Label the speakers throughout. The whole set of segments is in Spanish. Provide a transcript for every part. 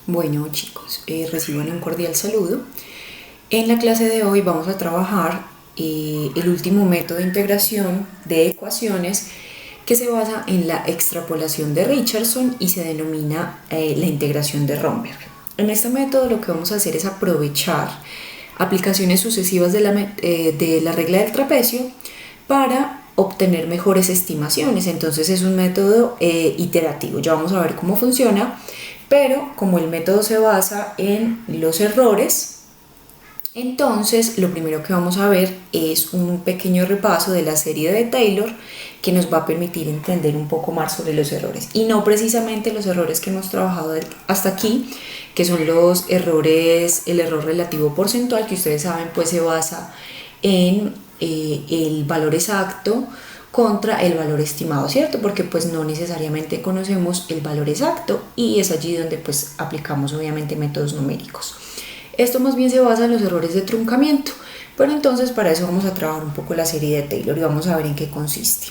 Speaker 1: Bueno chicos, reciban un cordial saludo. En la clase de hoy vamos a trabajar el último método de integración de ecuaciones que se basa en la extrapolación de Richardson y se denomina la integración de Romberg. En este método lo que vamos a hacer es aprovechar aplicaciones sucesivas de la regla del trapecio para obtener mejores estimaciones. Entonces es un método iterativo. Ya vamos a ver cómo funciona, pero como el método se basa en los errores, entonces lo primero que vamos a ver es un pequeño repaso de la serie de Taylor que nos va a permitir entender un poco más sobre los errores, y no precisamente los errores que hemos trabajado hasta aquí, que son los errores, el error relativo porcentual, que ustedes saben pues se basa en el valor exacto contra el valor estimado, ¿cierto? Porque pues no necesariamente conocemos el valor exacto y es allí donde pues aplicamos obviamente métodos numéricos. Esto más bien se basa en los errores de truncamiento, pero entonces para eso vamos a trabajar un poco la serie de Taylor y vamos a ver en qué consiste.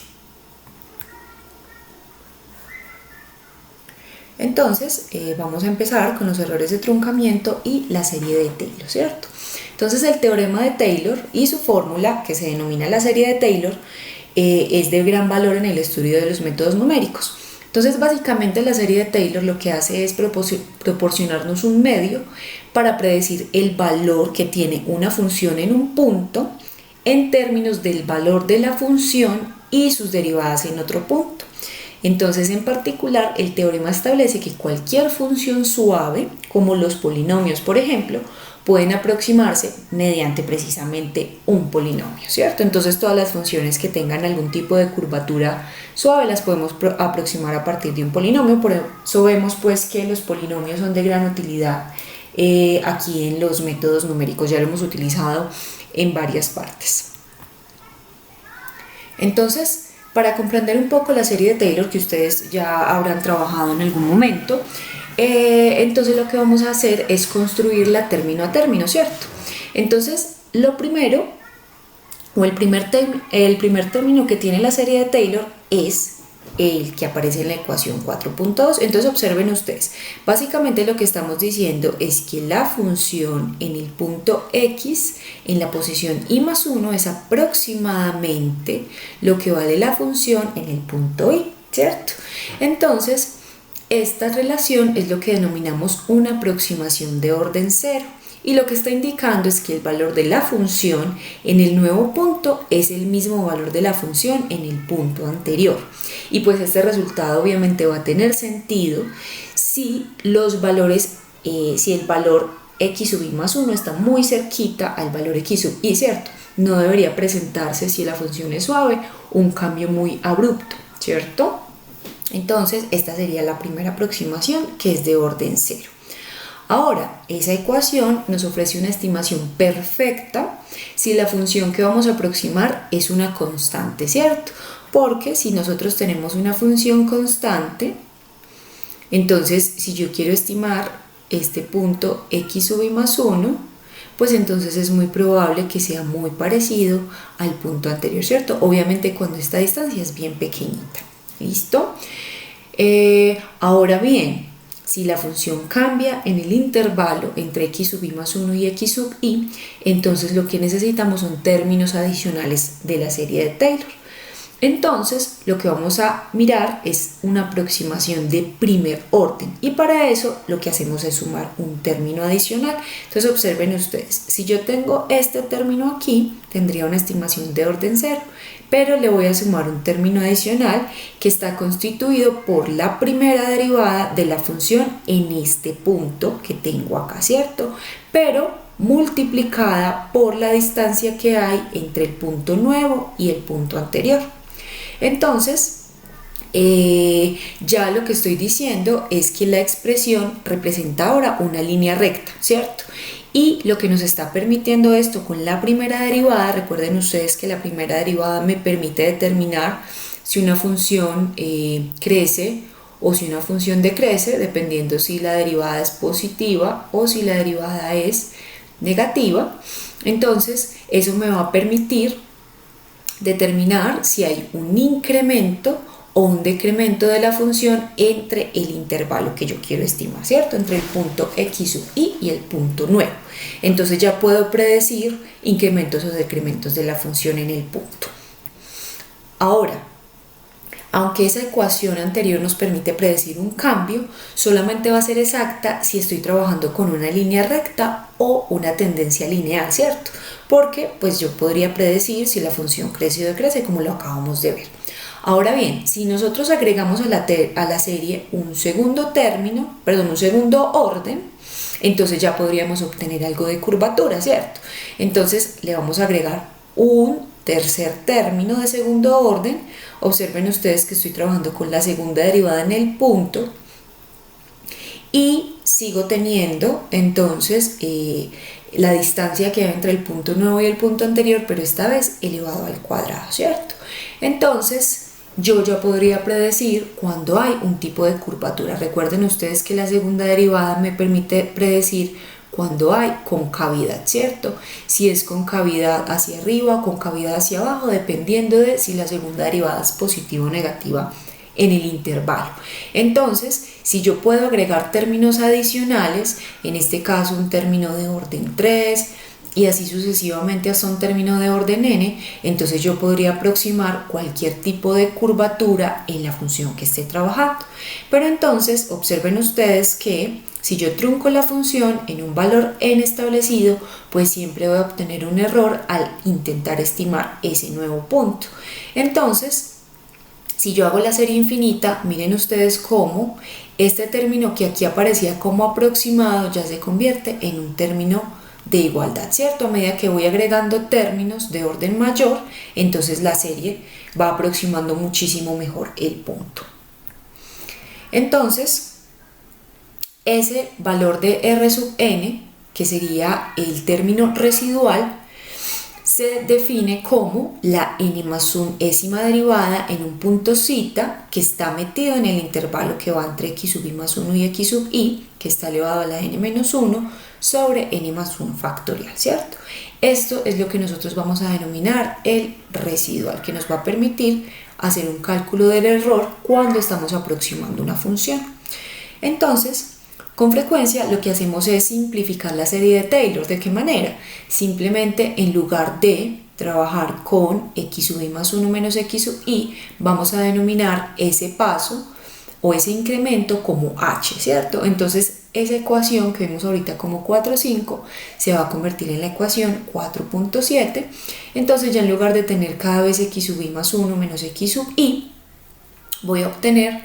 Speaker 1: Entonces vamos a empezar con los errores de truncamiento y la serie de Taylor, ¿cierto? Entonces el teorema de Taylor y su fórmula, que se denomina la serie de Taylor, es de gran valor en el estudio de los métodos numéricos. Entonces básicamente la serie de Taylor lo que hace es proporcionarnos un medio para predecir el valor que tiene una función en un punto en términos del valor de la función y sus derivadas en otro punto. Entonces, en particular, el teorema establece que cualquier función suave, como los polinomios, por ejemplo, pueden aproximarse mediante precisamente un polinomio, ¿cierto? Entonces, todas las funciones que tengan algún tipo de curvatura suave las podemos aproximar a partir de un polinomio. Por eso vemos pues que los polinomios son de gran utilidad aquí en los métodos numéricos. Ya lo hemos utilizado en varias partes. Entonces, para comprender un poco la serie de Taylor, que ustedes ya habrán trabajado en algún momento, entonces lo que vamos a hacer es construirla término a término, ¿cierto? Entonces, lo primero, o el primer término que tiene la serie de Taylor es el que aparece en la ecuación 4.2. Entonces observen ustedes, básicamente lo que estamos diciendo es que la función en el punto X, en la posición y más 1, es aproximadamente lo que vale la función en el punto Y, ¿cierto? Entonces esta relación es lo que denominamos una aproximación de orden cero, y lo que está indicando es que el valor de la función en el nuevo punto es el mismo valor de la función en el punto anterior. Y pues este resultado obviamente va a tener sentido si los valores, si el valor x sub y más 1 está muy cerquita al valor x sub y, ¿cierto? No debería presentarse, si la función es suave, un cambio muy abrupto, ¿cierto? Entonces esta sería la primera aproximación, que es de orden cero. Ahora, esa ecuación nos ofrece una estimación perfecta si la función que vamos a aproximar es una constante, ¿cierto? Porque si nosotros tenemos una función constante, entonces si yo quiero estimar este punto x sub y más 1, pues entonces es muy probable que sea muy parecido al punto anterior, ¿cierto? Obviamente cuando esta distancia es bien pequeñita. ¿Listo? Ahora bien, si la función cambia en el intervalo entre x sub y más 1 y x sub y, entonces lo que necesitamos son términos adicionales de la serie de Taylor. Entonces lo que vamos a mirar es una aproximación de primer orden, y para eso lo que hacemos es sumar un término adicional. Entonces observen ustedes, si yo tengo este término aquí, tendría una estimación de orden cero, pero le voy a sumar un término adicional que está constituido por la primera derivada de la función en este punto que tengo acá, ¿cierto? Pero multiplicada por la distancia que hay entre el punto nuevo y el punto anterior. Entonces, ya lo que estoy diciendo es que la expresión representa ahora una línea recta, ¿cierto? Y lo que nos está permitiendo esto con la primera derivada, recuerden ustedes que la primera derivada me permite determinar si una función crece o si una función decrece, dependiendo si la derivada es positiva o si la derivada es negativa. Entonces, eso me va a permitir determinar si hay un incremento o un decremento de la función entre el intervalo que yo quiero estimar, ¿cierto? Entre el punto x sub i y el punto nuevo. Entonces ya puedo predecir incrementos o decrementos de la función en el punto. Ahora, aunque esa ecuación anterior nos permite predecir un cambio, solamente va a ser exacta si estoy trabajando con una línea recta o una tendencia lineal, ¿cierto? Porque pues yo podría predecir si la función crece o decrece, como lo acabamos de ver. Ahora bien, si nosotros agregamos a la serie un segundo orden, entonces ya podríamos obtener algo de curvatura, ¿cierto? Entonces le vamos a agregar un tercer término de segundo orden. Observen ustedes que estoy trabajando con la segunda derivada en el punto y sigo teniendo entonces la distancia que hay entre el punto nuevo y el punto anterior, pero esta vez elevado al cuadrado, ¿cierto? Entonces yo ya podría predecir cuando hay un tipo de curvatura. Recuerden ustedes que la segunda derivada me permite predecir cuando hay concavidad, ¿cierto? Si es concavidad hacia arriba o concavidad hacia abajo, dependiendo de si la segunda derivada es positiva o negativa en el intervalo. Entonces, si yo puedo agregar términos adicionales, en este caso un término de orden 3, y así sucesivamente hasta un término de orden n, entonces yo podría aproximar cualquier tipo de curvatura en la función que esté trabajando. Pero entonces observen ustedes que si yo trunco la función en un valor n establecido, pues siempre voy a obtener un error al intentar estimar ese nuevo punto. Entonces, si yo hago la serie infinita, miren ustedes cómo este término que aquí aparecía como aproximado ya se convierte en un término de igualdad, ¿cierto? A medida que voy agregando términos de orden mayor, entonces la serie va aproximando muchísimo mejor el punto. Entonces, ese valor de R sub n, que sería el término residual, se define como la n+1ª derivada en un punto zeta que está metido en el intervalo que va entre x sub i más 1 y x sub i, que está elevado a la n-1 sobre n+1 factorial, ¿cierto? Esto es lo que nosotros vamos a denominar el residual, que nos va a permitir hacer un cálculo del error cuando estamos aproximando una función. Entonces, con frecuencia lo que hacemos es simplificar la serie de Taylor. ¿De qué manera? Simplemente en lugar de trabajar con x sub i más 1 menos x sub i, vamos a denominar ese paso o ese incremento como h, ¿cierto? Entonces esa ecuación que vemos ahorita como 4,5 se va a convertir en la ecuación 4.7. Entonces ya en lugar de tener cada vez x sub i más 1 menos x sub i, voy a obtener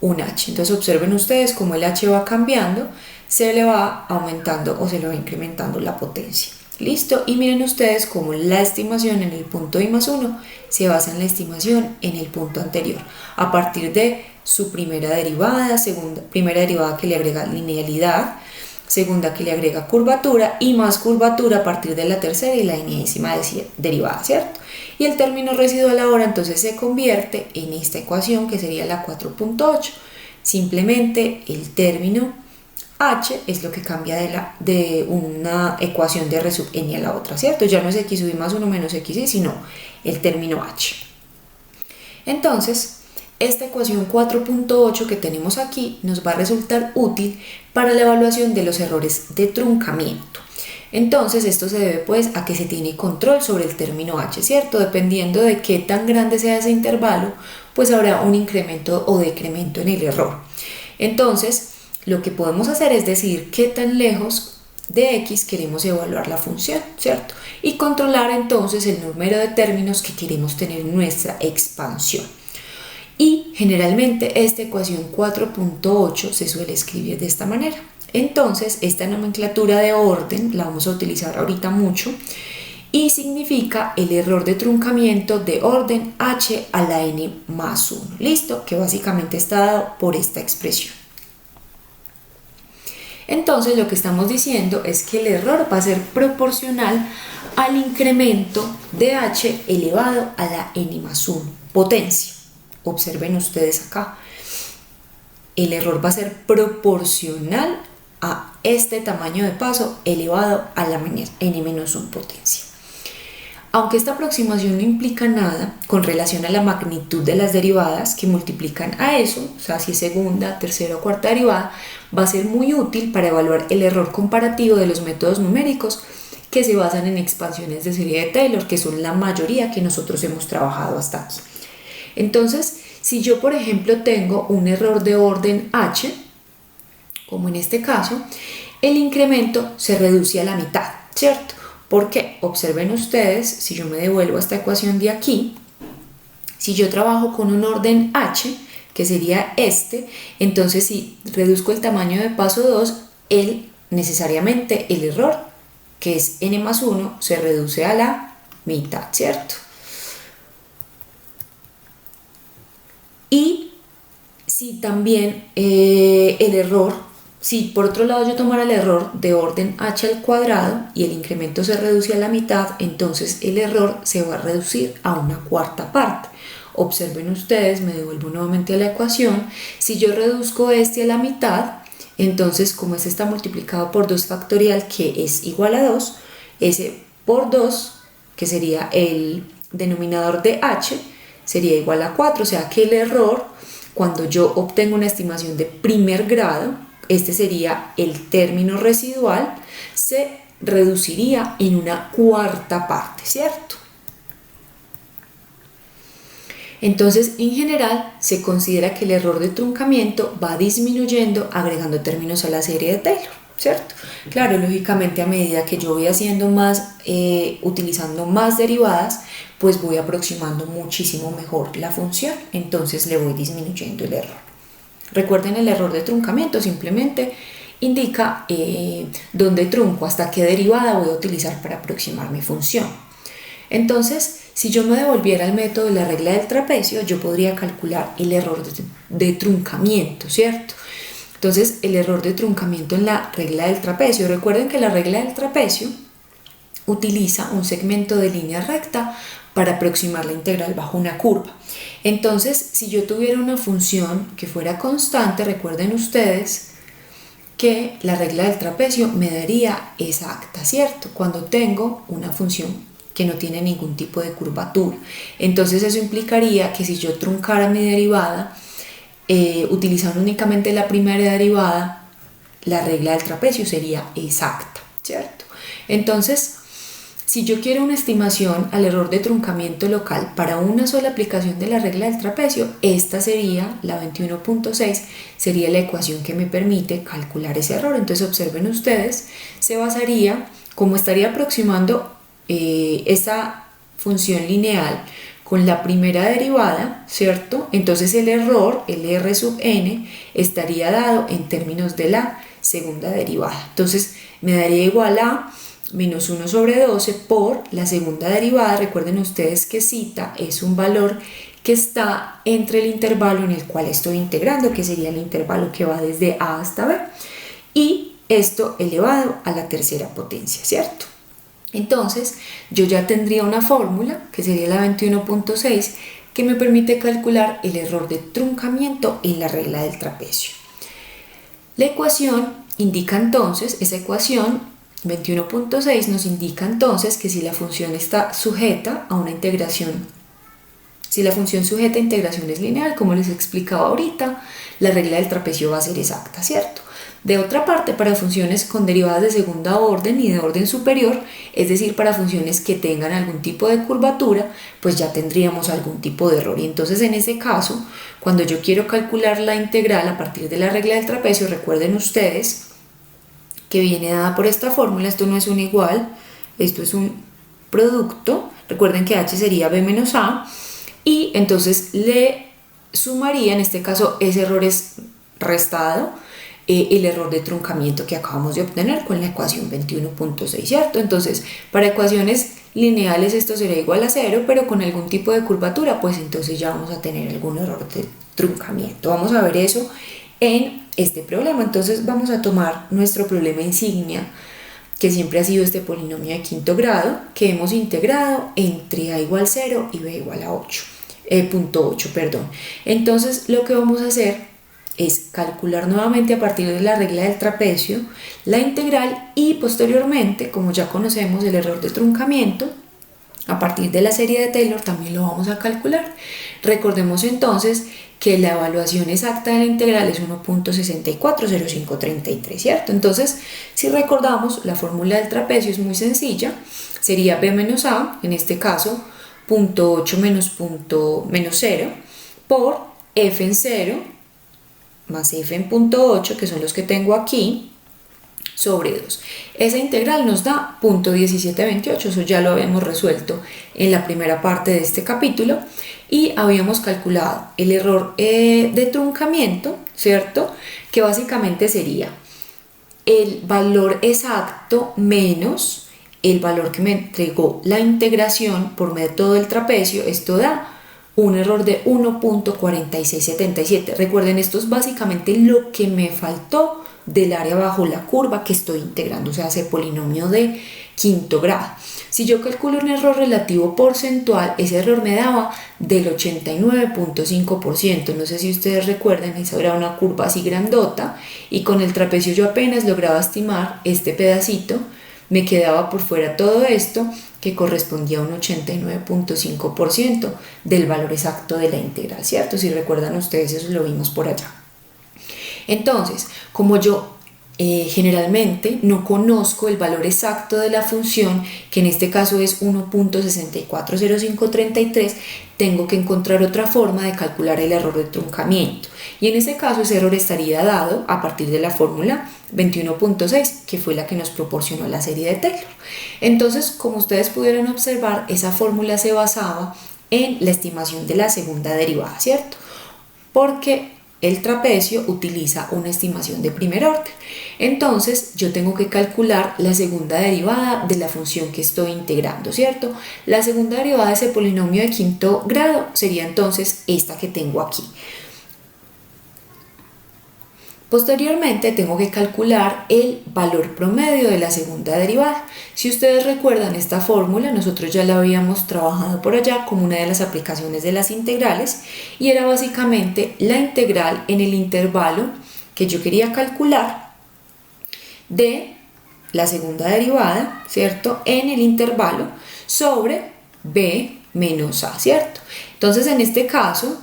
Speaker 1: un h. Entonces observen ustedes cómo el h va cambiando, se le va aumentando o se le va incrementando la potencia. ¿Listo? Y miren ustedes cómo la estimación en el punto i más 1 se basa en la estimación en el punto anterior, a partir de su primera derivada que le agrega linealidad, segunda que le agrega curvatura y más curvatura a partir de la tercera y la enésima derivada, ¿cierto? Y el término residual ahora entonces se convierte en esta ecuación que sería la 4.8. Simplemente el término h es lo que cambia de una ecuación de R sub n a la otra, ¿cierto? Ya no es x sub i más 1 menos x i, sino el término h. Entonces, esta ecuación 4.8 que tenemos aquí nos va a resultar útil para la evaluación de los errores de truncamiento. Entonces esto se debe pues a que se tiene control sobre el término h, ¿cierto? Dependiendo de qué tan grande sea ese intervalo, pues habrá un incremento o decremento en el error. Entonces lo que podemos hacer es decidir qué tan lejos de x queremos evaluar la función, ¿cierto? Y controlar entonces el número de términos que queremos tener en nuestra expansión. Y generalmente esta ecuación 4.8 se suele escribir de esta manera. Entonces esta nomenclatura de orden la vamos a utilizar ahorita mucho y significa el error de truncamiento de orden h a la n más 1. ¿Listo? Que básicamente está dado por esta expresión. Entonces lo que estamos diciendo es que el error va a ser proporcional al incremento de h elevado a la n más 1 potencia. Observen ustedes acá, el error va a ser proporcional a este tamaño de paso elevado a la n-1 potencia. Aunque esta aproximación no implica nada con relación a la magnitud de las derivadas que multiplican a eso, o sea, si es segunda, tercera o cuarta derivada, va a ser muy útil para evaluar el error comparativo de los métodos numéricos que se basan en expansiones de serie de Taylor, que son la mayoría que nosotros hemos trabajado hasta aquí. Entonces, si yo, por ejemplo, tengo un error de orden h, como en este caso, el incremento se reduce a la mitad, ¿cierto? Porque observen ustedes, si yo me devuelvo a esta ecuación de aquí, si yo trabajo con un orden h, que sería este, entonces si reduzco el tamaño de paso 2, necesariamente el error, que es n más 1, se reduce a la mitad, ¿cierto? Y si también el error, si por otro lado yo tomara el error de orden h al cuadrado y el incremento se reduce a la mitad, entonces el error se va a reducir a una cuarta parte. Observen ustedes, me devuelvo nuevamente a la ecuación, si yo reduzco este a la mitad, entonces como este está multiplicado por 2 factorial, que es igual a 2, ese por 2, que sería el denominador de h, sería igual a 4, o sea que el error, cuando yo obtengo una estimación de primer grado, este sería el término residual, se reduciría en una cuarta parte, ¿cierto? Entonces, en general, se considera que el error de truncamiento va disminuyendo agregando términos a la serie de Taylor, ¿cierto? Claro, lógicamente a medida que yo voy haciendo más, utilizando más derivadas, pues voy aproximando muchísimo mejor la función, entonces le voy disminuyendo el error. Recuerden, el error de truncamiento simplemente indica dónde trunco, hasta qué derivada voy a utilizar para aproximar mi función. Entonces, si yo me devolviera al método de la regla del trapecio, yo podría calcular el error de truncamiento, ¿cierto? Entonces, el error de truncamiento en la regla del trapecio. Recuerden que la regla del trapecio utiliza un segmento de línea recta para aproximar la integral bajo una curva. Entonces, si yo tuviera una función que fuera constante, recuerden ustedes que la regla del trapecio me daría exacta, ¿cierto? Cuando tengo una función que no tiene ningún tipo de curvatura. Entonces eso implicaría que si yo truncara mi derivada, utilizando únicamente la primera derivada, la regla del trapecio sería exacta, ¿cierto? Entonces, si yo quiero una estimación al error de truncamiento local para una sola aplicación de la regla del trapecio, esta sería, la 21.6, sería la ecuación que me permite calcular ese error. Entonces observen ustedes, se basaría, como estaría aproximando esta función lineal con la primera derivada, ¿cierto? Entonces el error, el r sub n, estaría dado en términos de la segunda derivada. Entonces me daría igual a menos 1 sobre 12 por la segunda derivada. Recuerden ustedes que zeta es un valor que está entre el intervalo en el cual estoy integrando, que sería el intervalo que va desde a hasta b, y esto elevado a la tercera potencia, ¿cierto? Entonces yo ya tendría una fórmula, que sería la 21.6, que me permite calcular el error de truncamiento en la regla del trapecio. La ecuación indica entonces, esa ecuación 21.6 nos indica entonces que si la función está sujeta a una integración, si la función sujeta a integración es lineal, como les explicaba ahorita, la regla del trapecio va a ser exacta, ¿cierto? De otra parte, para funciones con derivadas de segunda orden y de orden superior, es decir, para funciones que tengan algún tipo de curvatura, pues ya tendríamos algún tipo de error. Y entonces en ese caso, cuando yo quiero calcular la integral a partir de la regla del trapecio, recuerden ustedes que viene dada por esta fórmula. Esto no es un igual, esto es un producto. Recuerden que h sería b menos a, y entonces le sumaría, en este caso ese error es restado, el error de truncamiento que acabamos de obtener con la ecuación 21.6, ¿cierto? Entonces, para ecuaciones lineales esto será igual a 0, pero con algún tipo de curvatura, pues entonces ya vamos a tener algún error de truncamiento. Vamos a ver eso en este problema. Entonces vamos a tomar nuestro problema insignia, que siempre ha sido este polinomio de quinto grado, que hemos integrado entre a igual 0 y b igual a 8, punto 8, perdón. Entonces lo que vamos a hacer es calcular nuevamente a partir de la regla del trapecio la integral y posteriormente, como ya conocemos el error de truncamiento, A partir de la serie de Taylor también lo vamos a calcular. Recordemos entonces que la evaluación exacta de la integral es 1.640533, ¿cierto? Entonces, si recordamos, la fórmula del trapecio es muy sencilla. Sería b menos a, en este caso, 0.8 menos 0, por f en 0 más f en 0.8, que son los que tengo aquí, sobre 2. Esa integral nos da 0.1728, eso ya lo habíamos resuelto en la primera parte de este capítulo, y habíamos calculado el error de truncamiento, ¿cierto? Que básicamente sería el valor exacto menos el valor que me entregó la integración por método del trapecio. Esto da un error de 1.4677. Recuerden, esto es básicamente lo que me faltó del área bajo la curva que estoy integrando, o sea, ese polinomio de quinto grado. Si yo calculo un error relativo porcentual, ese error me daba del 89.5%. No sé si ustedes recuerdan, esa era una curva así grandota, y con el trapecio yo apenas lograba estimar este pedacito, me quedaba por fuera todo esto, que correspondía a un 89.5% del valor exacto de la integral, ¿cierto? Si recuerdan ustedes, eso lo vimos por allá. Entonces, como yo generalmente no conozco el valor exacto de la función, que en este caso es 1.640533, tengo que encontrar otra forma de calcular el error de truncamiento. Y en ese caso ese error estaría dado a partir de la fórmula 21.6, que fue la que nos proporcionó la serie de Taylor. Entonces, como ustedes pudieron observar, esa fórmula se basaba en la estimación de la segunda derivada, ¿cierto? Porque el trapecio utiliza una estimación de primer orden. Entonces yo tengo que calcular la segunda derivada de la función que estoy integrando, ¿cierto? La segunda derivada de ese polinomio de quinto grado sería entonces esta que tengo aquí. Posteriormente tengo que calcular el valor promedio de la segunda derivada. Si ustedes recuerdan esta fórmula, nosotros ya la habíamos trabajado por allá como una de las aplicaciones de las integrales, y era básicamente la integral en el intervalo que yo quería calcular de la segunda derivada, ¿cierto? En el intervalo sobre b menos a, ¿cierto? Entonces en este caso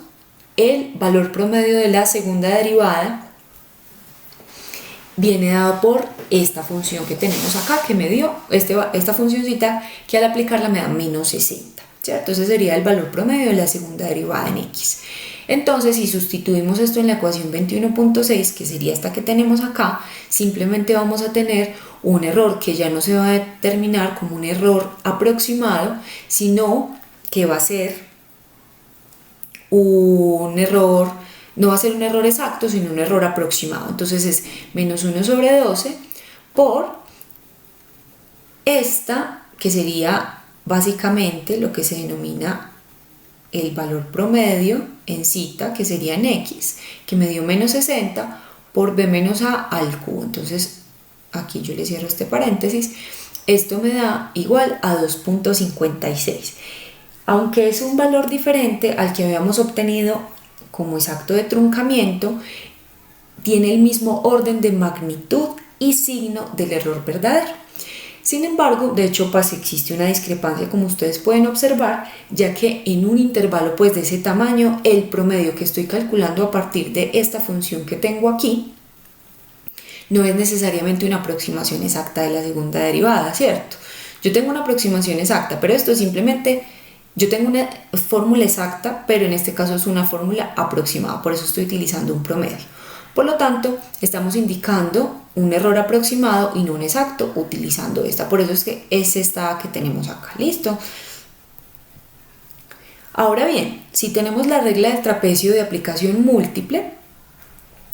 Speaker 1: el valor promedio de la segunda derivada viene dado por esta función que tenemos acá, que me dio esta funcioncita, que al aplicarla me da menos 60, ¿cierto? Ese sería el valor promedio de la segunda derivada en x. Entonces, si sustituimos esto en la ecuación 21.6, que sería esta que tenemos acá, simplemente vamos a tener un error que ya no se va a determinar como un error aproximado, sino que va a ser un error, no va a ser un error exacto, sino un error aproximado. Entonces es menos 1 sobre 12 por esta, que sería básicamente lo que se denomina el valor promedio en cita, que sería en x, que me dio menos 60, por b menos a al cubo. Entonces aquí yo le cierro este paréntesis. Esto me da igual a 2.56. Aunque es un valor diferente al que habíamos obtenido como exacto de truncamiento, tiene el mismo orden de magnitud y signo del error verdadero. Sin embargo, de hecho, pues existe una discrepancia, como ustedes pueden observar, ya que en un intervalo pues de ese tamaño, el promedio que estoy calculando a partir de esta función que tengo aquí no es necesariamente una aproximación exacta de la segunda derivada, ¿cierto? Yo tengo una aproximación exacta, pero esto es simplemente, yo tengo una fórmula exacta, pero en este caso es una fórmula aproximada, por eso estoy utilizando un promedio. Por lo tanto, estamos indicando un error aproximado y no un exacto utilizando esta. Por eso es que es esta que tenemos acá. ¿Listo? Ahora bien, si tenemos la regla del trapecio de aplicación múltiple,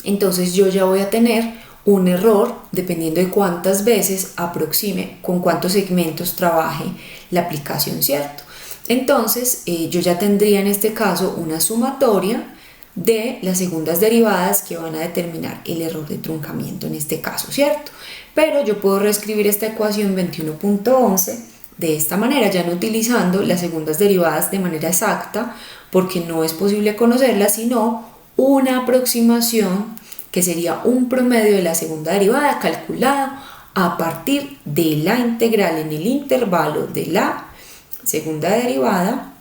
Speaker 1: entonces yo ya voy a tener un error dependiendo de cuántas veces aproxime, con cuántos segmentos trabaje la aplicación, ¿cierto? Entonces yo ya tendría en este caso una sumatoria de las segundas derivadas que van a determinar el error de truncamiento en este caso, ¿cierto? Pero yo puedo reescribir esta ecuación 21.11 de esta manera, ya no utilizando las segundas derivadas de manera exacta, porque no es posible conocerlas, sino una aproximación que sería un promedio de la segunda derivada calculado a partir de la integral en el intervalo de la segunda derivada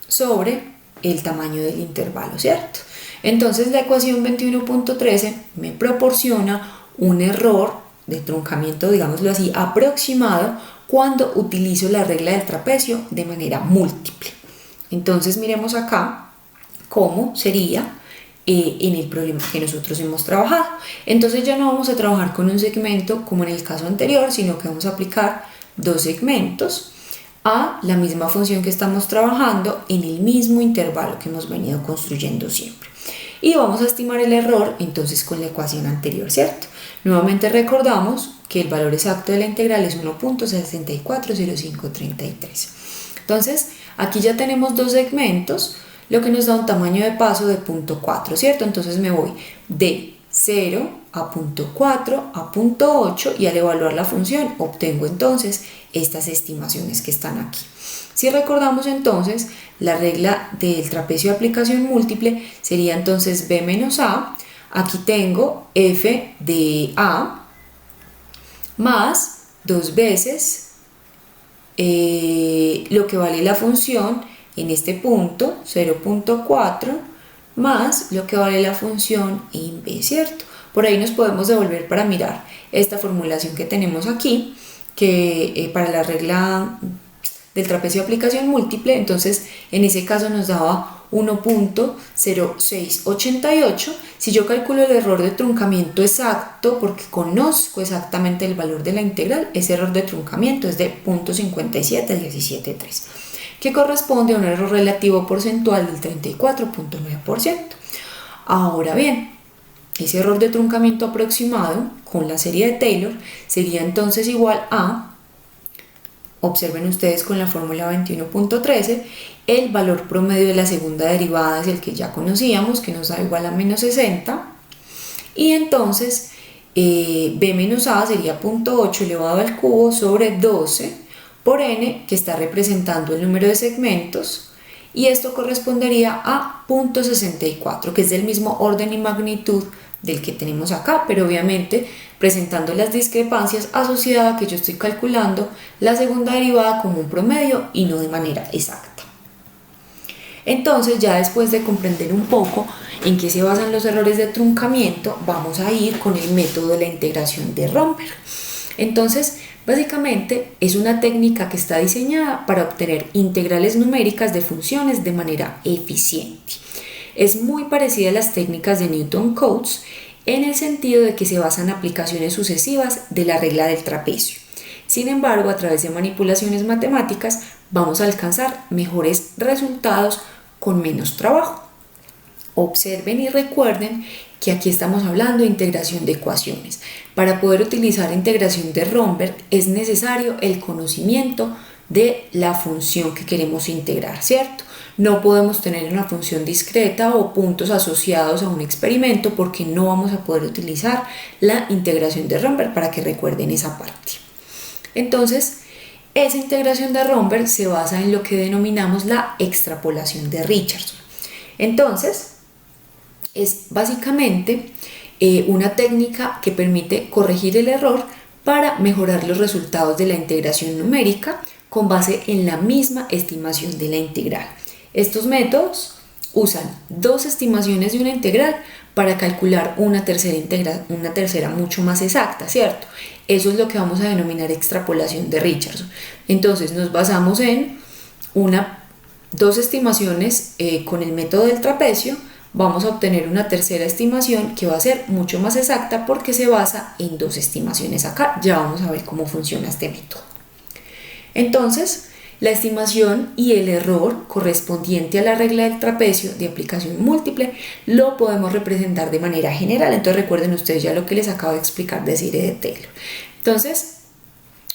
Speaker 1: sobre el tamaño del intervalo, ¿cierto? Entonces la ecuación 21.13 me proporciona un error de truncamiento, digámoslo así, aproximado cuando utilizo la regla del trapecio de manera múltiple. Entonces miremos acá cómo sería en el problema que nosotros hemos trabajado. Entonces ya no vamos a trabajar con un segmento como en el caso anterior, sino que vamos a aplicar dos segmentos a la misma función que estamos trabajando en el mismo intervalo que hemos venido construyendo siempre. Y vamos a estimar el error entonces con la ecuación anterior, ¿cierto? Nuevamente recordamos que el valor exacto de la integral es 1.640533. Entonces aquí ya tenemos dos segmentos, lo que nos da un tamaño de paso de 0.4, ¿cierto? Entonces me voy de 0 a 0.4 a 0.8 y al evaluar la función obtengo entonces estas estimaciones que están aquí. Si recordamos entonces, la regla del trapecio de aplicación múltiple sería entonces b menos a, aquí tengo f de a más dos veces lo que vale la función en este punto, 0.4, más lo que vale la función en b, ¿cierto? Por ahí nos podemos devolver para mirar esta formulación que tenemos aquí, que para la regla del trapecio de aplicación múltiple, entonces en ese caso nos daba 1.0688. Si yo calculo el error de truncamiento exacto, porque conozco exactamente el valor de la integral, ese error de truncamiento es de 0.57173, que corresponde a un error relativo porcentual del 34.9%. Ahora bien, ese error de truncamiento aproximado con la serie de Taylor sería entonces igual a, observen ustedes con la fórmula 21.13, el valor promedio de la segunda derivada es el que ya conocíamos, que nos da igual a menos 60, y entonces b menos a sería 0.8 elevado al cubo sobre 12 por n, que está representando el número de segmentos, y esto correspondería a 0.64, que es del mismo orden y magnitud del que tenemos acá, pero obviamente presentando las discrepancias asociadas a que yo estoy calculando la segunda derivada como un promedio y no de manera exacta. Entonces, ya después de comprender un poco en qué se basan los errores de truncamiento, vamos a ir con el método de la integración de Romberg. Entonces, básicamente es una técnica que está diseñada para obtener integrales numéricas de funciones de manera eficiente. Es muy parecida a las técnicas de Newton-Cotes en el sentido de que se basan en aplicaciones sucesivas de la regla del trapecio. Sin embargo, a través de manipulaciones matemáticas vamos a alcanzar mejores resultados con menos trabajo. Observen y recuerden que aquí estamos hablando de integración de ecuaciones. Para poder utilizar integración de Romberg es necesario el conocimiento de la función que queremos integrar, ¿cierto? No podemos tener una función discreta o puntos asociados a un experimento porque no vamos a poder utilizar la integración de Romberg, para que recuerden esa parte. Entonces, esa integración de Romberg se basa en lo que denominamos la extrapolación de Richardson. Entonces, es básicamente una técnica que permite corregir el error para mejorar los resultados de la integración numérica con base en la misma estimación de la integral. Estos métodos usan dos estimaciones de una integral para calcular una tercera mucho más exacta, ¿cierto? Eso es lo que vamos a denominar extrapolación de Richardson. Entonces nos basamos en dos estimaciones con el método del trapecio. Vamos a obtener una tercera estimación que va a ser mucho más exacta porque se basa en dos estimaciones acá. Ya vamos a ver cómo funciona este método. Entonces, la estimación y el error correspondiente a la regla del trapecio de aplicación múltiple lo podemos representar de manera general. Entonces recuerden ustedes ya lo que les acabo de explicar de serie de Taylor. Entonces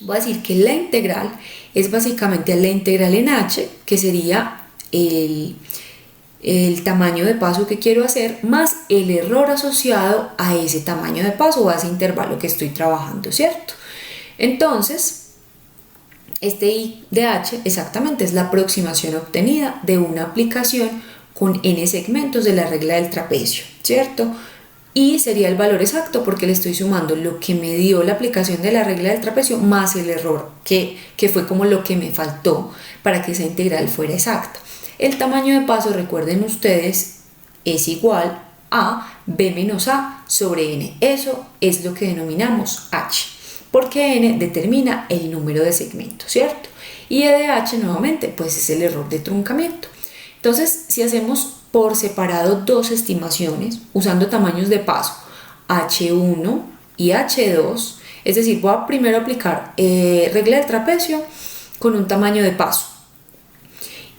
Speaker 1: voy a decir que la integral es básicamente la integral en h, que sería el tamaño de paso que quiero hacer más el error asociado a ese tamaño de paso o a ese intervalo que estoy trabajando, ¿cierto? Entonces, este I de h exactamente es la aproximación obtenida de una aplicación con n segmentos de la regla del trapecio, ¿cierto? y sería el valor exacto porque le estoy sumando lo que me dio la aplicación de la regla del trapecio más el error que fue como lo que me faltó para que esa integral fuera exacta. El tamaño de paso, recuerden ustedes, es igual a b menos a sobre n. Eso es lo que denominamos h, porque n determina el número de segmentos, ¿cierto? Y e de h nuevamente pues es el error de truncamiento. Entonces, si hacemos por separado dos estimaciones usando tamaños de paso h1 y h2, es decir, voy a primero aplicar regla del trapecio con un tamaño de paso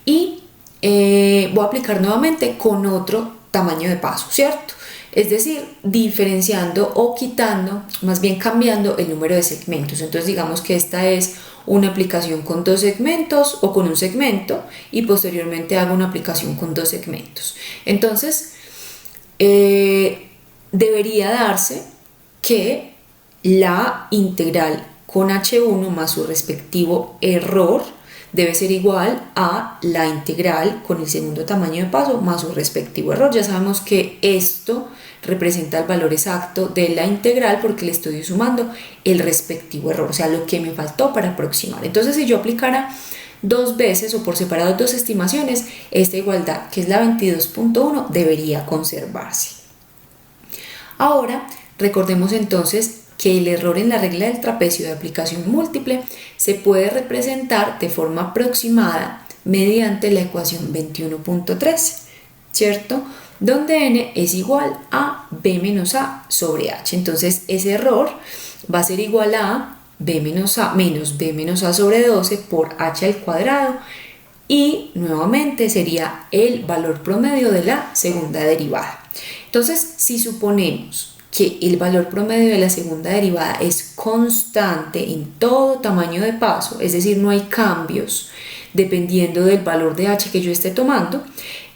Speaker 1: y voy a aplicar nuevamente con otro tamaño de paso, ¿cierto? Es decir, diferenciando o quitando, más bien cambiando el número de segmentos. Entonces digamos que esta es una aplicación con dos segmentos o con un segmento y posteriormente hago una aplicación con dos segmentos. Entonces debería darse que la integral con h1 más su respectivo error debe ser igual a la integral con el segundo tamaño de paso más su respectivo error. Ya sabemos que esto representa el valor exacto de la integral porque le estoy sumando el respectivo error, o sea, lo que me faltó para aproximar. Entonces, si yo aplicara dos veces o por separado dos estimaciones, esta igualdad, que es la 22.1, debería conservarse. Ahora, recordemos entonces que el error en la regla del trapecio de aplicación múltiple se puede representar de forma aproximada mediante la ecuación 21.13, ¿cierto? Donde n es igual a b menos a sobre h. Entonces ese error va a ser igual a b menos a menos b menos a sobre 12 por h al cuadrado y nuevamente sería el valor promedio de la segunda derivada. Entonces, si suponemos que el valor promedio de la segunda derivada es constante en todo tamaño de paso, es decir, no hay cambios dependiendo del valor de h que yo esté tomando,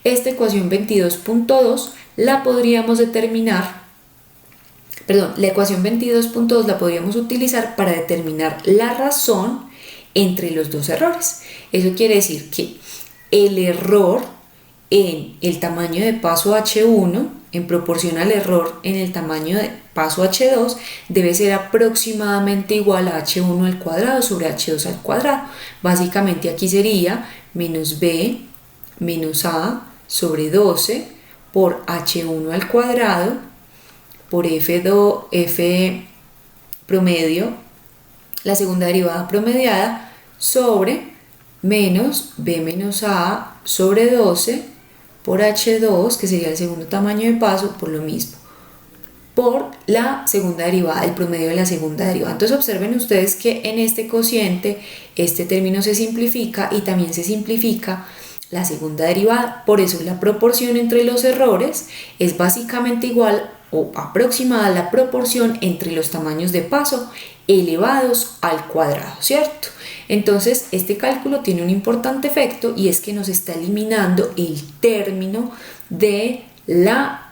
Speaker 1: esta ecuación 22.2 la podríamos determinar, la ecuación 22.2 la podríamos utilizar para determinar la razón entre los dos errores. Eso quiere decir que el error en el tamaño de paso h1 en proporción al error en el tamaño de paso h2 debe ser aproximadamente igual a h1 al cuadrado sobre h2 al cuadrado. Básicamente aquí sería menos b menos a sobre 12 por h1 al cuadrado por f promedio, la segunda derivada promediada, sobre menos b menos a sobre 12 por h2, que sería el segundo tamaño de paso, por lo mismo, por la segunda derivada, el promedio de la segunda derivada. Entonces observen ustedes que en este cociente este término se simplifica y también se simplifica la segunda derivada. Por eso la proporción entre los errores es básicamente igual o aproximada a la proporción entre los tamaños de paso elevados al cuadrado, ¿cierto? Entonces este cálculo tiene un importante efecto y es que nos está eliminando el término de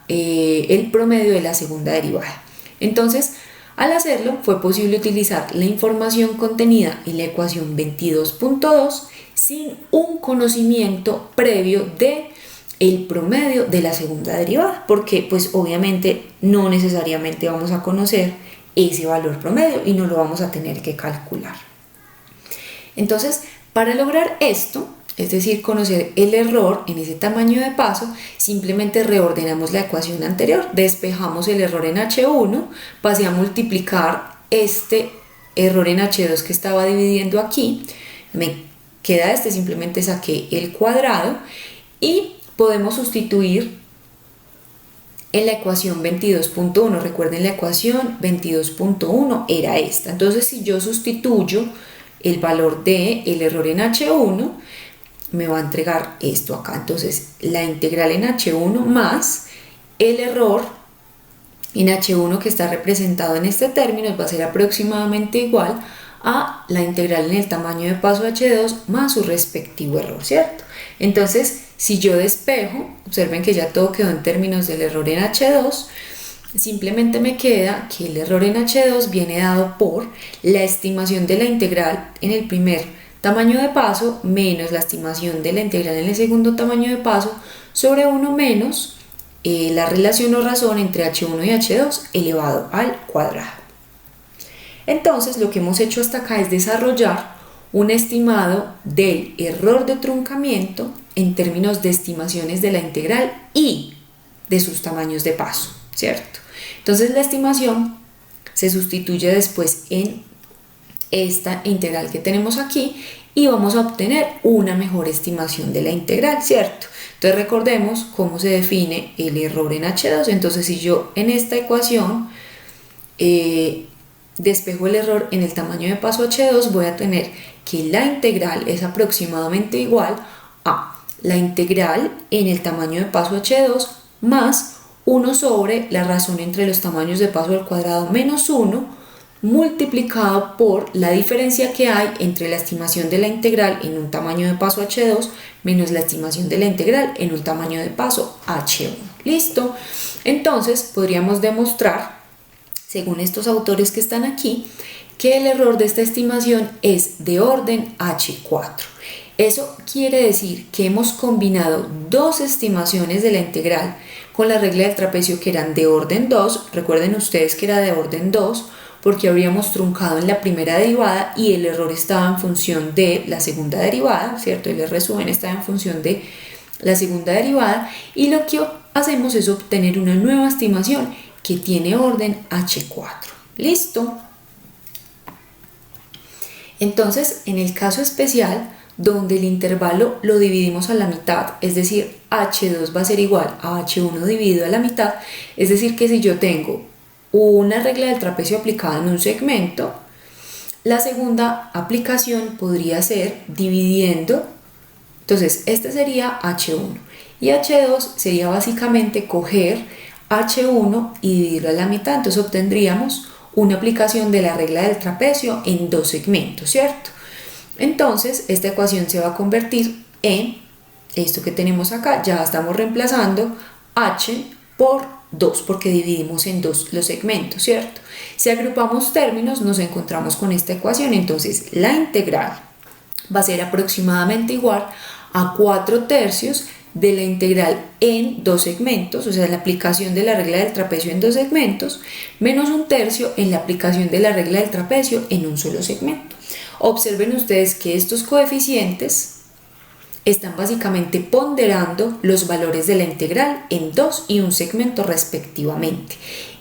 Speaker 1: el promedio de la segunda derivada. Entonces, al hacerlo fue posible utilizar la información contenida en la ecuación 22.2 sin un conocimiento previo de el promedio de la segunda derivada, porque pues obviamente no necesariamente vamos a conocer ese valor promedio y no lo vamos a tener que calcular. Entonces, para lograr esto, es decir, conocer el error en ese tamaño de paso, simplemente reordenamos la ecuación anterior, despejamos el error en h1, pasé a multiplicar este error en h2 que estaba dividiendo aquí, me queda simplemente saqué el cuadrado y podemos sustituir en la ecuación 22.1. Recuerden, la ecuación 22.1 era esta. Entonces, si yo sustituyo el valor del error en h1, me va a entregar esto acá. Entonces, la integral en h1 más el error en h1 que está representado en este término va a ser aproximadamente igual a la integral en el tamaño de paso h2 más su respectivo error, ¿cierto? Entonces, si yo despejo, observen que ya todo quedó en términos del error en h2, simplemente me queda que el error en h2 viene dado por la estimación de la integral en el primer tamaño de paso menos la estimación de la integral en el segundo tamaño de paso sobre 1 menos la relación o razón entre h1 y h2 elevado al cuadrado. Entonces lo que hemos hecho hasta acá es desarrollar un estimado del error de truncamiento en términos de estimaciones de la integral y de sus tamaños de paso, ¿cierto? Entonces la estimación se sustituye después en esta integral que tenemos aquí y vamos a obtener una mejor estimación de la integral, ¿cierto? Entonces recordemos cómo se define el error en H2. Entonces si yo en esta ecuación despejo el error en el tamaño de paso H2, voy a tener que la integral es aproximadamente igual a la integral en el tamaño de paso H2 más 1 sobre la razón entre los tamaños de paso al cuadrado menos 1 multiplicado por la diferencia que hay entre la estimación de la integral en un tamaño de paso H2 menos la estimación de la integral en un tamaño de paso H1. ¿Listo? Entonces podríamos demostrar, según estos autores que están aquí, que el error de esta estimación es de orden H4. Eso quiere decir que hemos combinado dos estimaciones de la integral con la regla del trapecio que eran de orden 2. Recuerden ustedes que era de orden 2 porque habríamos truncado en la primera derivada y el error estaba en función de la segunda derivada, ¿cierto? El R sub n estaba en función de la segunda derivada y lo que hacemos es obtener una nueva estimación que tiene orden H4. ¿Listo? Entonces, en el caso especial, donde el intervalo lo dividimos a la mitad, es decir, H2 va a ser igual a H1 dividido a la mitad, es decir, que si yo tengo una regla del trapecio aplicada en un segmento, la segunda aplicación podría ser dividiendo, entonces este sería H1 y H2 sería básicamente coger H1 y dividirlo a la mitad, entonces obtendríamos una aplicación de la regla del trapecio en dos segmentos, ¿cierto? Entonces esta ecuación se va a convertir en esto que tenemos acá, ya estamos reemplazando H por 2 porque dividimos en 2 los segmentos, ¿cierto? Si agrupamos términos nos encontramos con esta ecuación, entonces la integral va a ser aproximadamente igual a 4/3 de la integral en dos segmentos, o sea, la aplicación de la regla del trapecio en dos segmentos, menos 1/3 en la aplicación de la regla del trapecio en un solo segmento. Observen ustedes que estos coeficientes están básicamente ponderando los valores de la integral en 2 y un segmento respectivamente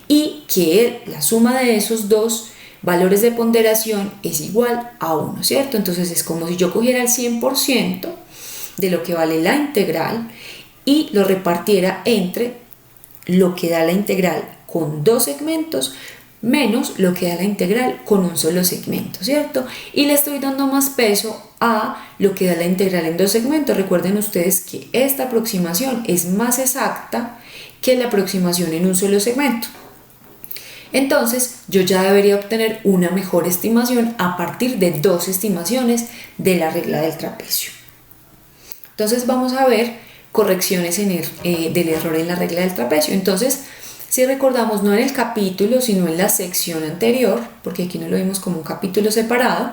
Speaker 1: y que la suma de esos dos valores de ponderación es igual a 1, ¿cierto? Entonces es como si yo cogiera el 100% de lo que vale la integral y lo repartiera entre lo que da la integral con dos segmentos menos lo que da la integral con un solo segmento, ¿cierto? Y le estoy dando más peso a lo que da la integral en dos segmentos. Recuerden ustedes que esta aproximación es más exacta que la aproximación en un solo segmento. Entonces yo ya debería obtener una mejor estimación a partir de dos estimaciones de la regla del trapecio. Entonces vamos a ver correcciones del error en la regla del trapecio. Entonces, si recordamos, no en el capítulo, sino en la sección anterior, porque aquí no lo vimos como un capítulo separado,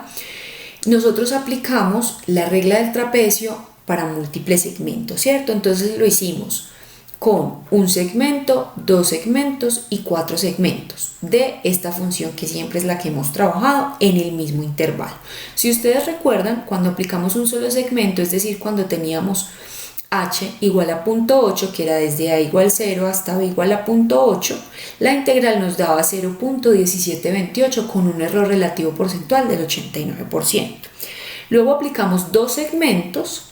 Speaker 1: nosotros aplicamos la regla del trapecio para múltiples segmentos, ¿cierto? Entonces lo hicimos con un segmento, dos segmentos y cuatro segmentos de esta función que siempre es la que hemos trabajado en el mismo intervalo. Si ustedes recuerdan, cuando aplicamos un solo segmento, es decir, cuando teníamos h igual a 0.8, que era desde a igual 0 hasta b igual a 0.8, la integral nos daba 0.1728 con un error relativo porcentual del 89%. Luego aplicamos dos segmentos,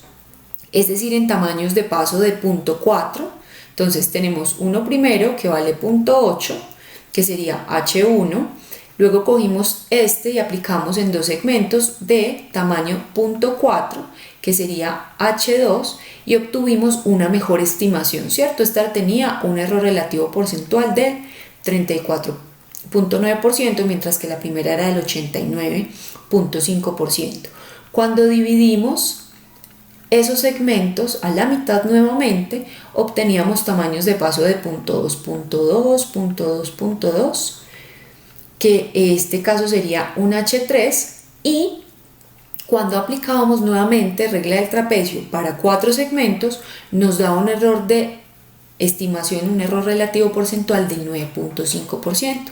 Speaker 1: es decir, en tamaños de paso de 0.4. Entonces tenemos uno primero que vale 0.8, que sería h1. Luego cogimos este y aplicamos en dos segmentos de tamaño 0.4, que sería h2, y obtuvimos una mejor estimación, ¿cierto? Esta tenía un error relativo porcentual del 34.9%, mientras que la primera era del 89.5%. Cuando dividimos esos segmentos a la mitad nuevamente, obteníamos tamaños de paso de 0.2, 0.2, 0.2, 0.2, que en este caso sería un H3, y cuando aplicábamos nuevamente regla del trapecio para cuatro segmentos, nos da un error de estimación, un error relativo porcentual del 9.5%.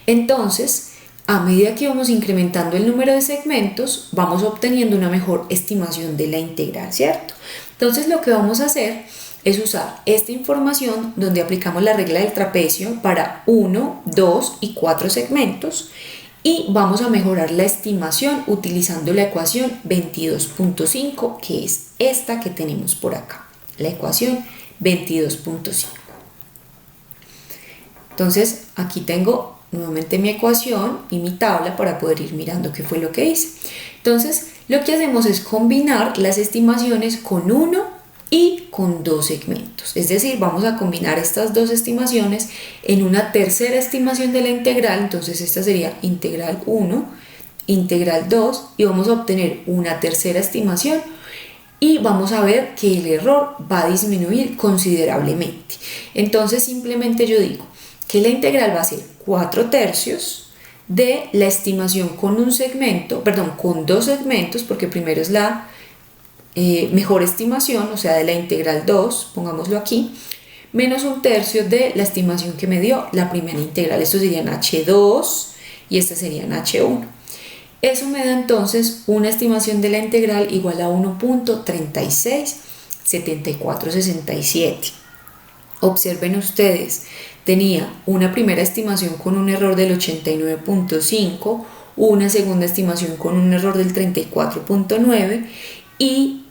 Speaker 1: Entonces, a medida que vamos incrementando el número de segmentos, vamos obteniendo una mejor estimación de la integral, ¿cierto? Entonces, lo que vamos a hacer es usar esta información donde aplicamos la regla del trapecio para 1, 2 y 4 segmentos y vamos a mejorar la estimación utilizando la ecuación 22.5, que es esta que tenemos por acá, la ecuación 22.5. Entonces, aquí tengo nuevamente mi ecuación y mi tabla para poder ir mirando qué fue lo que hice. Entonces, lo que hacemos es combinar las estimaciones con 1 y con 2 segmentos. Es decir, vamos a combinar estas dos estimaciones en una tercera estimación de la integral. Entonces, esta sería integral 1, integral 2 y vamos a obtener una tercera estimación y vamos a ver que el error va a disminuir considerablemente. Entonces, simplemente yo digo que la integral va a ser 4/3 de la estimación con un segmento, perdón, con 2 segmentos, porque primero es la mejor estimación, o sea, de la integral 2, pongámoslo aquí, menos 1/3 de la estimación que me dio la primera integral. Estos serían h2 y estas serían h1. Eso me da entonces una estimación de la integral igual a 1.367467. Observen ustedes, tenía una primera estimación con un error del 89.5, una segunda estimación con un error del 34.9 y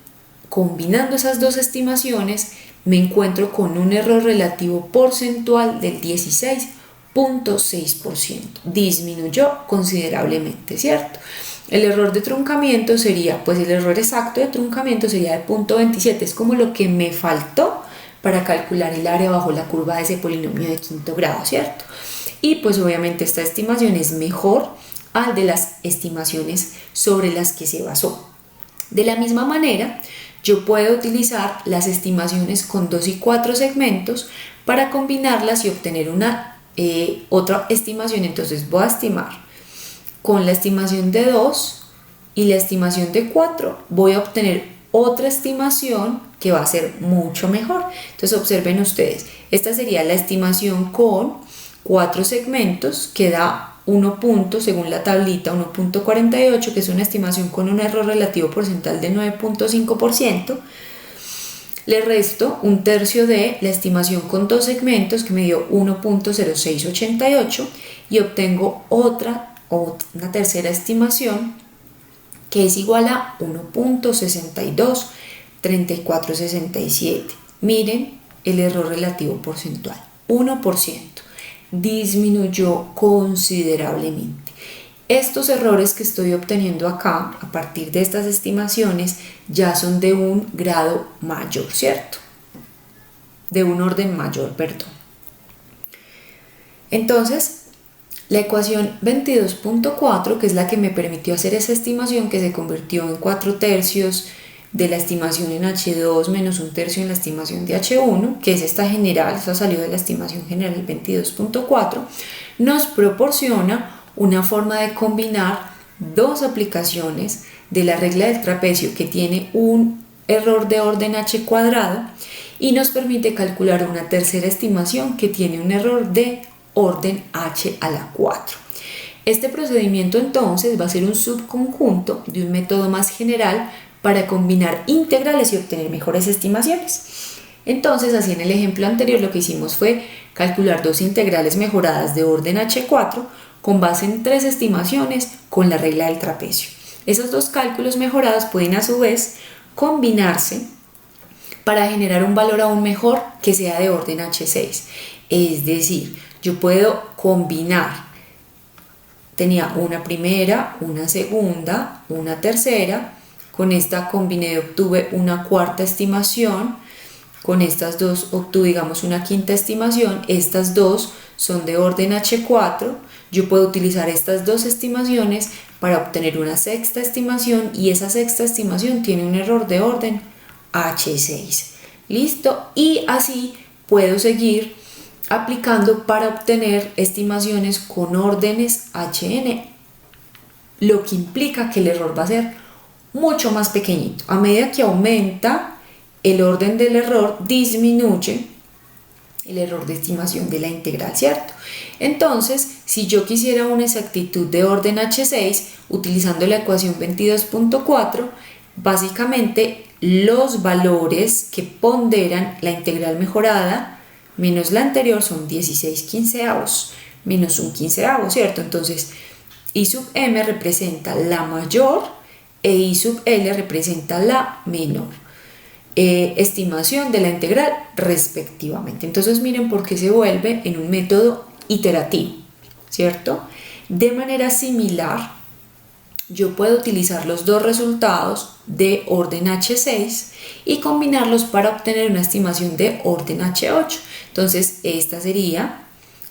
Speaker 1: combinando esas dos estimaciones me encuentro con un error relativo porcentual del 16.6%. Disminuyó considerablemente, ¿cierto? El error de truncamiento sería, pues el error exacto de truncamiento sería de 0.27, es como lo que me faltó para calcular el área bajo la curva de ese polinomio de quinto grado, ¿cierto? Y pues obviamente esta estimación es mejor al de las estimaciones sobre las que se basó. De la misma manera, yo puedo utilizar las estimaciones con 2 y 4 segmentos para combinarlas y obtener una otra estimación. Entonces voy a estimar con la estimación de 2 y la estimación de 4. Voy a obtener otra estimación que va a ser mucho mejor. Entonces observen ustedes, esta sería la estimación con 4 segmentos que da 1 punto, según la tablita, 1.48, que es una estimación con un error relativo porcentual de 9.5%. Le resto 1/3 de la estimación con 2 segmentos, que me dio 1.0688, y obtengo una tercera estimación que es igual a 1.623467. Miren el error relativo porcentual, 1%. Disminuyó considerablemente. Estos errores que estoy obteniendo acá a partir de estas estimaciones ya son de un grado mayor, ¿cierto? De un orden mayor, perdón. Entonces, la ecuación 22.4, que es la que me permitió hacer esa estimación que se convirtió en 4/3 de la estimación en H2 menos 1/3 en la estimación de H1, que es esta general, esta salió de la estimación general 22.4, nos proporciona una forma de combinar dos aplicaciones de la regla del trapecio que tiene un error de orden h cuadrado y nos permite calcular una tercera estimación que tiene un error de orden h a la 4. Este procedimiento entonces va a ser un subconjunto de un método más general para combinar integrales y obtener mejores estimaciones. Entonces, así en el ejemplo anterior lo que hicimos fue calcular dos integrales mejoradas de orden h4 con base en 3 estimaciones con la regla del trapecio. Esos dos cálculos mejorados pueden a su vez combinarse para generar un valor aún mejor que sea de orden h6. Es decir, yo puedo combinar, tenía una primera, una segunda, una tercera. Con esta combiné y obtuve una cuarta estimación. Con estas dos obtuve, digamos, una quinta estimación. Estas dos son de orden H4. Yo puedo utilizar estas dos estimaciones para obtener una sexta estimación y esa sexta estimación tiene un error de orden H6. ¿Listo? Y así puedo seguir aplicando para obtener estimaciones con órdenes HN, lo que implica que el error va a ser mucho más pequeñito. A medida que aumenta el orden del error, disminuye el error de estimación de la integral, ¿cierto? Entonces, si yo quisiera una exactitud de orden H6 utilizando la ecuación 22.4, básicamente los valores que ponderan la integral mejorada menos la anterior son 16/15 menos un 15, ¿cierto? Entonces, I sub m representa la mayor e I sub l representa la menor estimación de la integral respectivamente. Entonces miren por qué se vuelve en un método iterativo, ¿cierto? De manera similar, yo puedo utilizar los dos resultados de orden H6 y combinarlos para obtener una estimación de orden H8. Entonces esta sería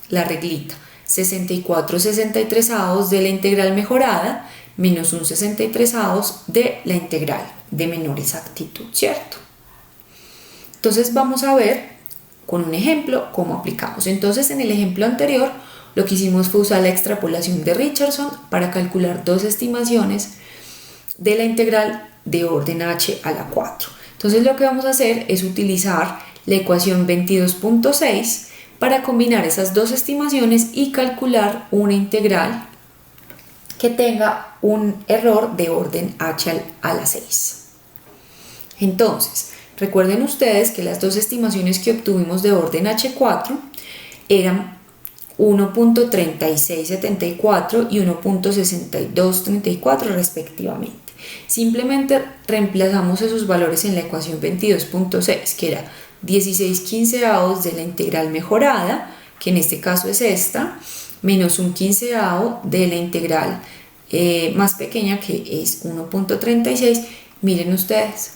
Speaker 1: la reglita: 64/63 de la integral mejorada menos un 63 de la integral de menor exactitud, ¿cierto? Entonces vamos a ver con un ejemplo cómo aplicamos. Entonces en el ejemplo anterior lo que hicimos fue usar la extrapolación de Richardson para calcular dos estimaciones de la integral de orden h a la 4. Entonces lo que vamos a hacer es utilizar la ecuación 22.6 para combinar esas dos estimaciones y calcular una integral que tenga un error de orden h a la 6. Entonces, recuerden ustedes que las dos estimaciones que obtuvimos de orden H4 eran 1.3674 y 1.6234 respectivamente. Simplemente reemplazamos esos valores en la ecuación 22.6, que era 16/15 de la integral mejorada, que en este caso es esta, menos un 15 de la integral más pequeña, que es 1.36. Miren ustedes,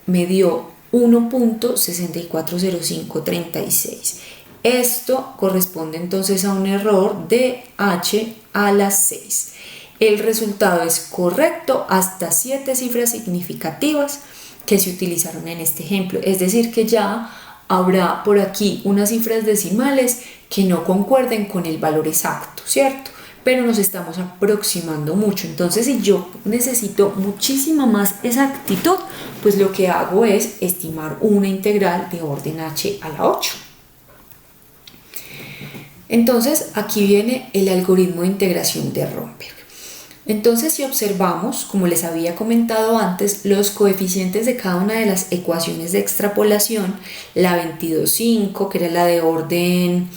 Speaker 1: me dio 1.640536. Esto corresponde entonces a un error de h a la 6. El resultado es correcto hasta 7 cifras significativas que se utilizaron en este ejemplo. Es decir, que ya habrá por aquí unas cifras decimales que no concuerden con el valor exacto, ¿cierto? Pero nos estamos aproximando mucho. Entonces, si yo necesito muchísima más exactitud, pues lo que hago es estimar una integral de orden h a la 8. Entonces, aquí viene el algoritmo de integración de Romberg. Entonces, si observamos, como les había comentado antes, los coeficientes de cada una de las ecuaciones de extrapolación, la 22.5, que era la de orden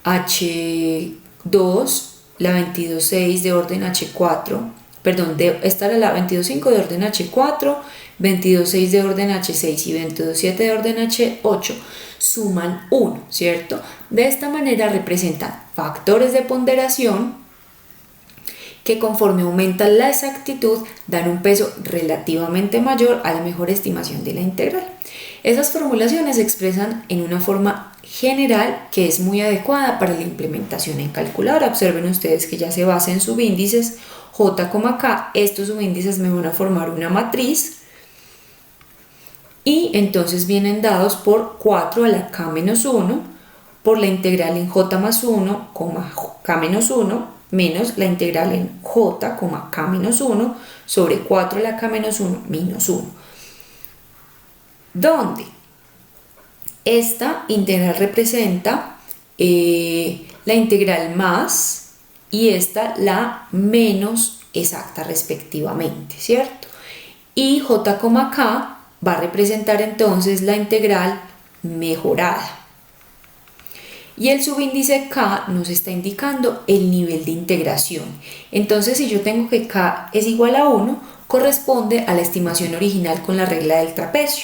Speaker 1: h2, la 22.6 de orden h4, perdón, esta era la 22.5 de orden h4, 22.6 de orden h6 y 22.7 de orden h8, suman 1, ¿cierto? De esta manera representan factores de ponderación que, conforme aumentan la exactitud, dan un peso relativamente mayor a la mejor estimación de la integral. Esas formulaciones se expresan en una forma general que es muy adecuada para la implementación en calculadora. Observen ustedes que ya se basa en subíndices J, K. Estos subíndices me van a formar una matriz y entonces vienen dados por 4 a la k menos 1 por la integral en j más 1, k menos 1 menos la integral en j, k menos 1 sobre 4 a la k menos 1 menos 1, donde esta integral representa la integral más y esta la menos exacta respectivamente, ¿cierto? Y j, k va a representar entonces la integral mejorada. Y el subíndice k nos está indicando el nivel de integración. Entonces, si yo tengo que k es igual a 1, corresponde a la estimación original con la regla del trapecio.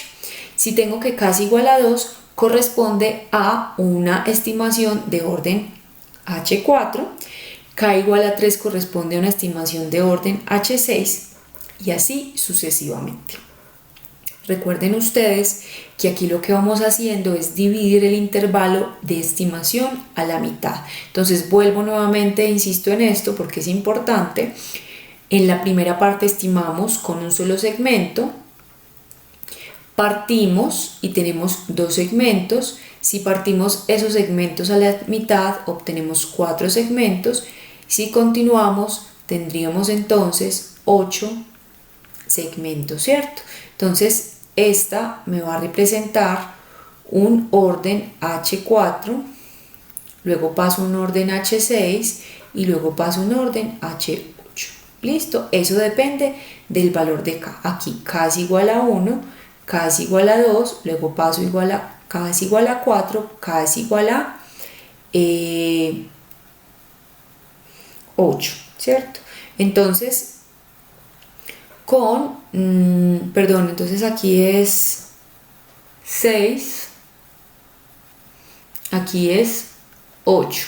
Speaker 1: Si tengo que k es igual a 2, corresponde a una estimación de orden h4. K igual a 3 corresponde a una estimación de orden h6 y así sucesivamente. Recuerden ustedes que aquí lo que vamos haciendo es dividir el intervalo de estimación a la mitad. Entonces vuelvo nuevamente e insisto en esto porque es importante. En la primera parte estimamos con un solo segmento, partimos y tenemos dos segmentos. Si partimos esos segmentos a la mitad, obtenemos 4 segmentos. Si continuamos, tendríamos entonces 8 segmentos, ¿cierto? Entonces, esta me va a representar un orden H4, luego paso un orden H6 y luego paso un orden H8. Listo, eso depende del valor de K. Aquí K es igual a 1, K es igual a 2, luego paso igual a K es igual a 4, K es igual a 8, ¿cierto? Entonces, entonces aquí es 6, aquí es 8.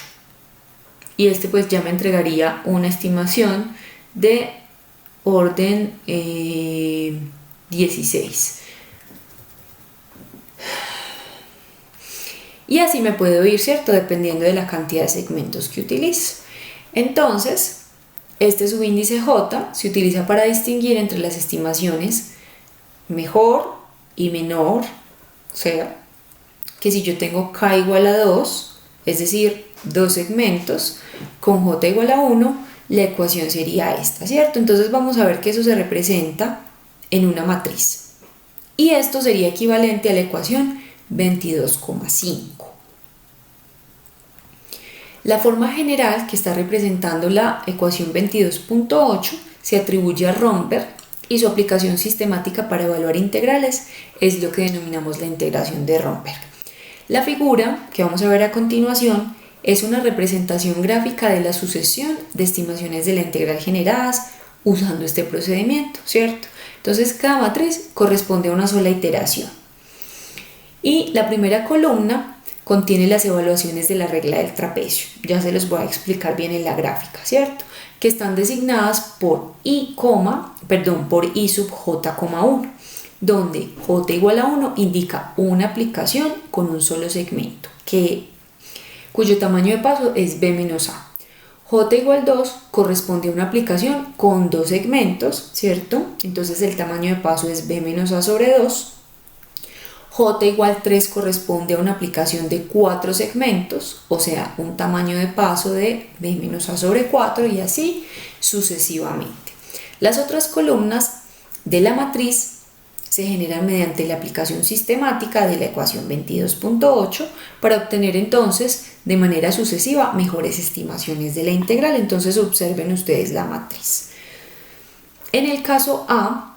Speaker 1: Y este pues ya me entregaría una estimación de orden 16. Y así me puedo ir, ¿cierto? Dependiendo de la cantidad de segmentos que utilizo. Entonces, este subíndice J se utiliza para distinguir entre las estimaciones mejor y menor. O sea, que si yo tengo K igual a 2, es decir, 2 segmentos, con J igual a 1, la ecuación sería esta, ¿cierto? Entonces vamos a ver que eso se representa en una matriz. Y esto sería equivalente a la ecuación 22,5. La forma general que está representando la ecuación 22.8 se atribuye a Romberg y su aplicación sistemática para evaluar integrales es lo que denominamos la integración de Romberg. La figura que vamos a ver a continuación es una representación gráfica de la sucesión de estimaciones de la integral generadas usando este procedimiento, ¿cierto? Entonces cada matriz corresponde a una sola iteración. Y la primera columna contiene las evaluaciones de la regla del trapecio. Ya se los voy a explicar bien en la gráfica, ¿cierto? Que están designadas por por I sub J,1, donde J igual a 1 indica una aplicación con un solo segmento, cuyo tamaño de paso es B menos A. J igual 2 corresponde a una aplicación con dos segmentos, ¿cierto? Entonces el tamaño de paso es B menos A sobre 2. J igual 3 corresponde a una aplicación de 4 segmentos, o sea, un tamaño de paso de B menos A sobre 4 y así sucesivamente. Las otras columnas de la matriz se generan mediante la aplicación sistemática de la ecuación 22.8 para obtener entonces de manera sucesiva mejores estimaciones de la integral. Entonces observen ustedes la matriz. En el caso A,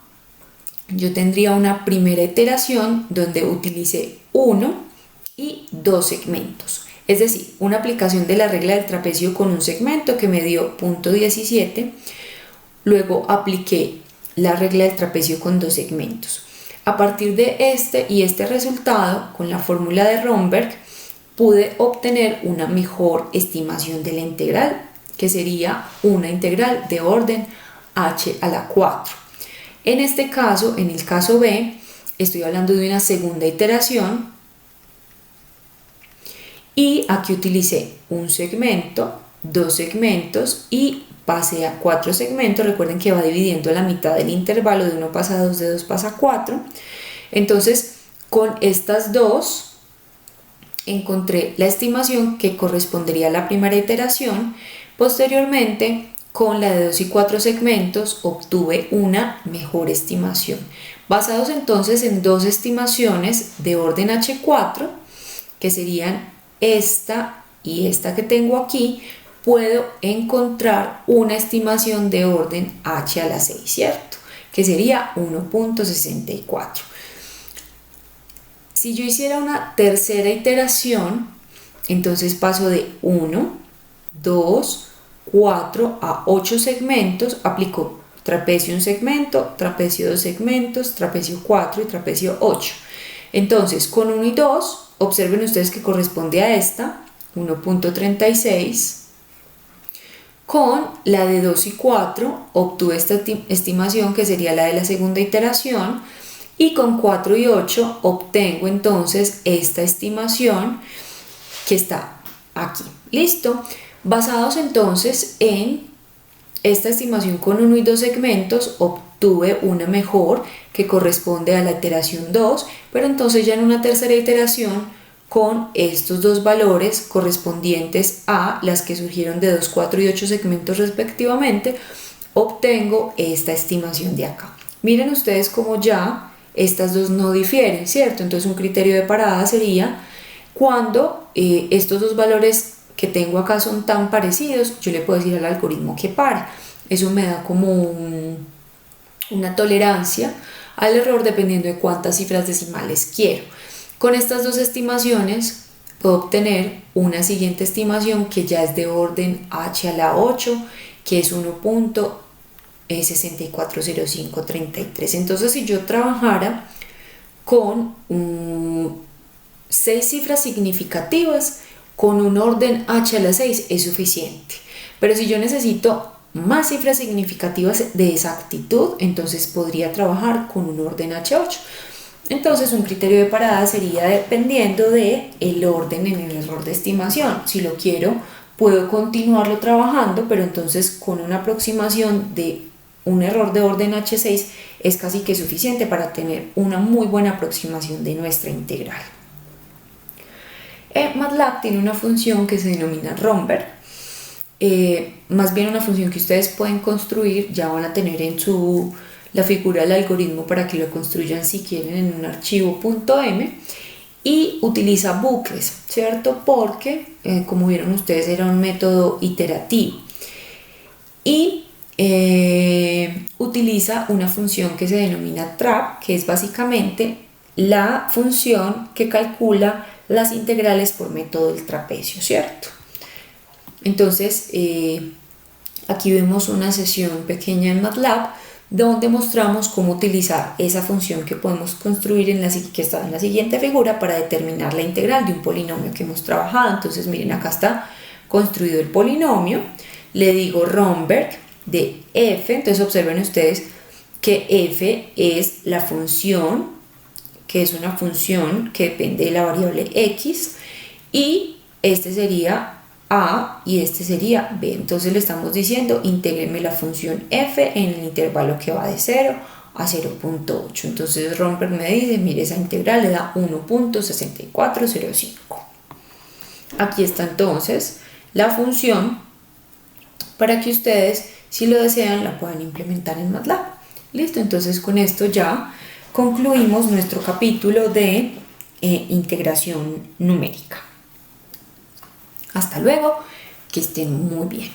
Speaker 1: yo tendría una primera iteración donde utilice 1 y 2 segmentos, es decir, una aplicación de la regla del trapecio con un segmento que me dio 0.17, luego apliqué la regla del trapecio con dos segmentos. A partir de este resultado, con la fórmula de Romberg, pude obtener una mejor estimación de la integral, que sería una integral de orden h a la 4. En este caso, en el caso B, estoy hablando de una segunda iteración y aquí utilicé un segmento, dos segmentos y pasé a 4 segmentos. Recuerden que va dividiendo la mitad del intervalo, de 1 pasa a 2, de 2 pasa a 4. Entonces, con estas dos encontré la estimación que correspondería a la primera iteración. Posteriormente, con la de 2 y 4 segmentos obtuve una mejor estimación. Basados entonces en dos estimaciones de orden H4, que serían esta y esta que tengo aquí, puedo encontrar una estimación de orden H a la 6, ¿cierto? Que sería 1.64. Si yo hiciera una tercera iteración, entonces paso de 1, 2, 4 a 8 segmentos, aplico trapecio un segmento, trapecio 2 segmentos, trapecio 4 y trapecio 8. Entonces, con 1 y 2, observen ustedes que corresponde a esta, 1.36. Con la de 2 y 4 obtuve esta estimación que sería la de la segunda iteración, y con 4 y 8 obtengo entonces esta estimación que está aquí. ¿Listo? Basados entonces en esta estimación con 1 y 2 segmentos, obtuve una mejor que corresponde a la iteración 2, pero entonces ya en una tercera iteración, con estos dos valores correspondientes a las que surgieron de 2, 4 y 8 segmentos respectivamente, obtengo esta estimación de acá. Miren ustedes cómo ya estas dos no difieren, ¿cierto? Entonces un criterio de parada sería cuando estos dos valores que tengo acá son tan parecidos, yo le puedo decir al algoritmo que pare. Eso me da como una tolerancia al error dependiendo de cuántas cifras decimales quiero. Con estas dos estimaciones puedo obtener una siguiente estimación que ya es de orden h a la 8, que es 1.640533. Entonces, si yo trabajara con 6 cifras significativas, con un orden h a la 6 es suficiente. Pero si yo necesito más cifras significativas de exactitud, entonces podría trabajar con un orden h8. Entonces un criterio de parada sería dependiendo de el orden en el error de estimación. Si lo quiero, puedo continuarlo trabajando, pero entonces con una aproximación de un error de orden h6 es casi que suficiente para tener una muy buena aproximación de nuestra integral. MATLAB tiene una función que se denomina Romberg. Más bien una función que ustedes pueden construir, ya van a tener en la figura del algoritmo para que lo construyan si quieren en un archivo .m, y utiliza bucles, ¿cierto? Porque como vieron ustedes era un método iterativo y utiliza una función que se denomina trap, que es básicamente la función que calcula las integrales por método del trapecio, ¿cierto? Entonces aquí vemos una sesión pequeña en MATLAB donde mostramos cómo utilizar esa función que podemos construir que está en la siguiente figura para determinar la integral de un polinomio que hemos trabajado. Entonces miren, acá está construido el polinomio, le digo Romberg de f, entonces observen ustedes que f es la función, que es una función que depende de la variable x, y este sería a y este sería b. Entonces le estamos diciendo intégreme la función f en el intervalo que va de 0 a 0.8. Entonces Romberg me dice, mire, esa integral le da 1.6405. Aquí está entonces la función para que ustedes, si lo desean, la puedan implementar en MATLAB. Listo, entonces con esto ya concluimos nuestro capítulo de integración numérica. Hasta luego, que estén muy bien.